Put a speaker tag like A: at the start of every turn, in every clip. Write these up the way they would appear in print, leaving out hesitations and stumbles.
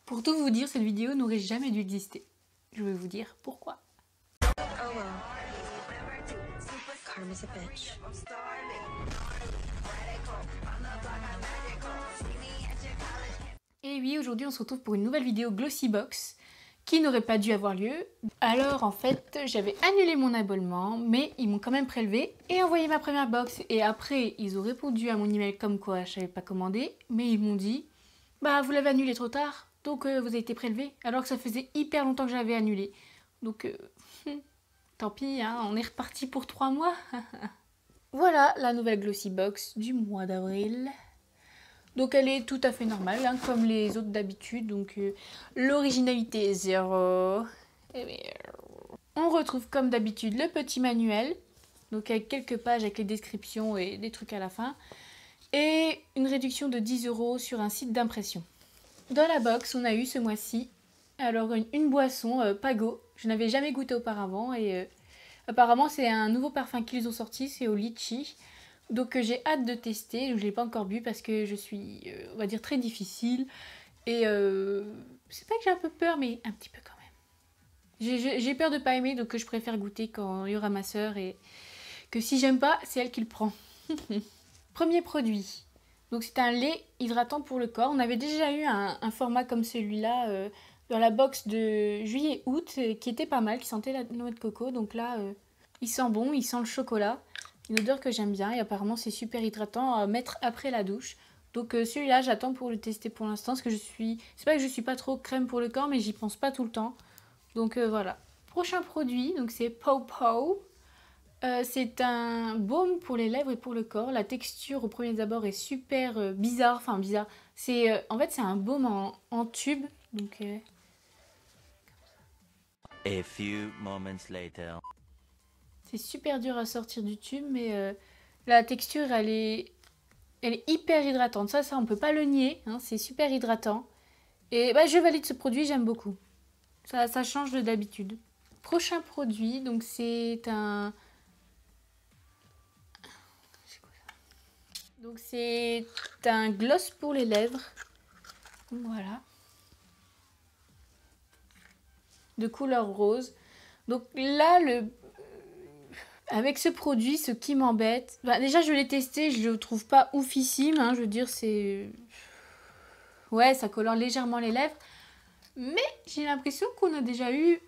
A: Pour tout vous dire, cette vidéo n'aurait jamais dû exister. Je vais vous dire pourquoi.
B: Oh well. Karma's a bitch.
A: Et oui, aujourd'hui on se retrouve pour une nouvelle vidéo Glossybox qui n'aurait pas dû avoir lieu. Alors en fait, j'avais annulé mon abonnement, mais ils m'ont quand même prélevé et envoyé ma première box. Et après, ils ont répondu à mon email comme quoi je n'avais pas commandé, mais ils m'ont dit « Bah vous l'avez annulé trop tard, donc vous avez été prélevé. » Alors que ça faisait hyper longtemps que j'avais annulé. Donc tant pis, hein, on est reparti pour 3 mois. Voilà la nouvelle Glossybox du mois d'avril. Donc elle est tout à fait normale, hein, comme les autres d'habitude. Donc l'originalité est 0. On retrouve comme d'habitude le petit manuel. Donc avec quelques pages avec les descriptions et des trucs à la fin. Et une réduction de 10 € sur un site d'impression. Dans la box, on a eu ce mois-ci alors une boisson Pago. Je n'avais jamais goûté auparavant et apparemment c'est un nouveau parfum qu'ils ont sorti, c'est au litchi. Donc j'ai hâte de tester, je ne l'ai pas encore bu parce que je suis, on va dire, très difficile. Et c'est pas que j'ai un peu peur, mais un petit peu quand même. J'ai peur de pas aimer, donc je préfère goûter quand il y aura ma soeur et que si j'aime pas, c'est elle qui le prend. Premier produit. Donc c'est un lait hydratant pour le corps. On avait déjà eu un format comme celui-là dans la box de juillet-août qui était pas mal, qui sentait la noix de coco. Donc là, il sent bon, il sent le chocolat. Une odeur que j'aime bien et apparemment c'est super hydratant à mettre après la douche. Donc celui-là j'attends pour le tester pour l'instant parce que c'est pas que je suis pas trop crème pour le corps mais j'y pense pas tout le temps. Donc voilà. Prochain produit, donc c'est Pow Pow. C'est un baume pour les lèvres et pour le corps. La texture au premier abord est super bizarre, enfin bizarre. En fait c'est un baume en tube. Donc
C: A few moments later.
A: c'est super dur à sortir du tube, mais la texture, elle est hyper hydratante. Ça on peut pas le nier, hein, c'est super hydratant. Et bah, je valide ce produit, j'aime beaucoup. Ça change de d'habitude. Prochain produit, donc c'est un... Donc c'est un gloss pour les lèvres. Voilà. De couleur rose. Donc là, avec ce produit, ce qui m'embête... Bah, déjà, je l'ai testé, je le trouve pas oufissime. Hein, je veux dire, c'est... Ouais, ça colore légèrement les lèvres. Mais j'ai l'impression qu'on a déjà eu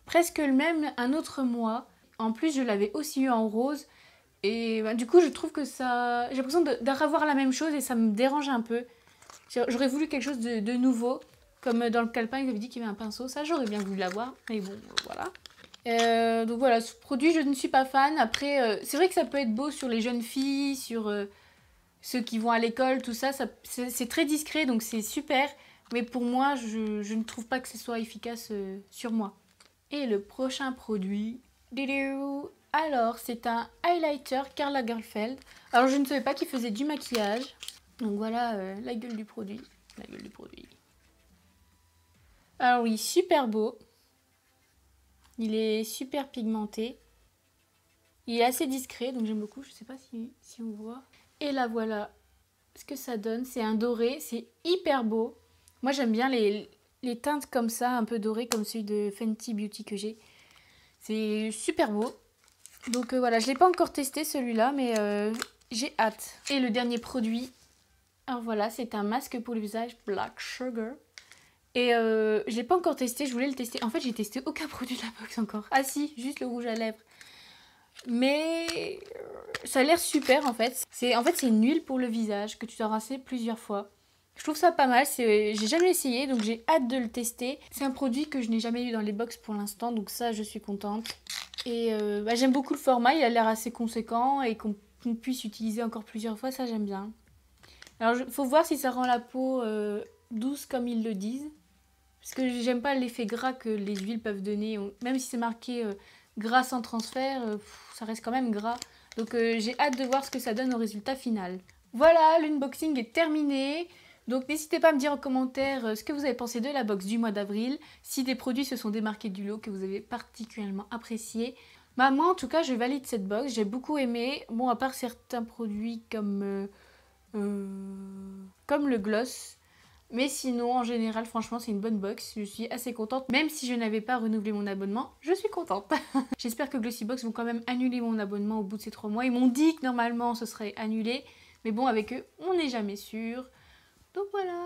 A: presque le même un autre mois. En plus, je l'avais aussi eu en rose. Et bah, du coup, je trouve que ça... J'ai l'impression de revoir la même chose et ça me dérange un peu. J'aurais voulu quelque chose de nouveau. Comme dans le calepin, ils avaient dit qu'il y avait un pinceau. Ça, j'aurais bien voulu l'avoir. Mais bon, voilà. Donc voilà, ce produit, je ne suis pas fan. Après, c'est vrai que ça peut être beau sur les jeunes filles, sur ceux qui vont à l'école, tout ça. C'est très discret, donc c'est super. Mais pour moi, je ne trouve pas que ce soit efficace sur moi. Et le prochain produit... Alors, c'est un highlighter Karl Lagerfeld. Alors, je ne savais pas qu'il faisait du maquillage. Donc voilà la gueule du produit. La gueule du produit. Alors oui, super beau. Il est super pigmenté. Il est assez discret, donc j'aime beaucoup. Je ne sais pas si on voit. Et là, voilà ce que ça donne. C'est un doré. C'est hyper beau. Moi, j'aime bien les teintes comme ça, un peu dorées, comme celui de Fenty Beauty que j'ai. C'est super beau. Donc voilà, je ne l'ai pas encore testé celui-là, mais j'ai hâte. Et le dernier produit, alors voilà, c'est un masque pour le visage Black Sugar. Et je ne l'ai pas encore testé, je voulais le tester. En fait, j'ai testé aucun produit de la box encore. Ah si, juste le rouge à lèvres. Mais ça a l'air super en fait. En fait, c'est une huile pour le visage que tu dois rincer plusieurs fois. Je trouve ça pas mal, j'ai jamais essayé, donc j'ai hâte de le tester. C'est un produit que je n'ai jamais eu dans les box pour l'instant, donc ça, je suis contente. Et bah, j'aime beaucoup le format, il a l'air assez conséquent et qu'on puisse utiliser encore plusieurs fois, ça j'aime bien. Alors il faut voir si ça rend la peau douce comme ils le disent. Parce que j'aime pas l'effet gras que les huiles peuvent donner. Même si c'est marqué gras sans transfert, ça reste quand même gras. Donc j'ai hâte de voir ce que ça donne au résultat final. Voilà, l'unboxing est terminé. Donc n'hésitez pas à me dire en commentaire ce que vous avez pensé de la box du mois d'avril, si des produits se sont démarqués du lot que vous avez particulièrement apprécié. Bah, moi en tout cas je valide cette box, j'ai beaucoup aimé, bon à part certains produits comme le gloss, Mais sinon, en général, franchement, c'est une bonne box. Je suis assez contente. Même si je n'avais pas renouvelé mon abonnement, je suis contente. J'espère que Glossybox vont quand même annuler mon abonnement au bout de ces 3 mois. Ils m'ont dit que normalement, ce serait annulé. Mais bon, avec eux, on n'est jamais sûr. Donc voilà.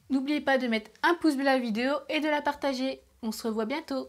A: N'oubliez pas de mettre un pouce bleu à la vidéo et de la partager. On se revoit bientôt.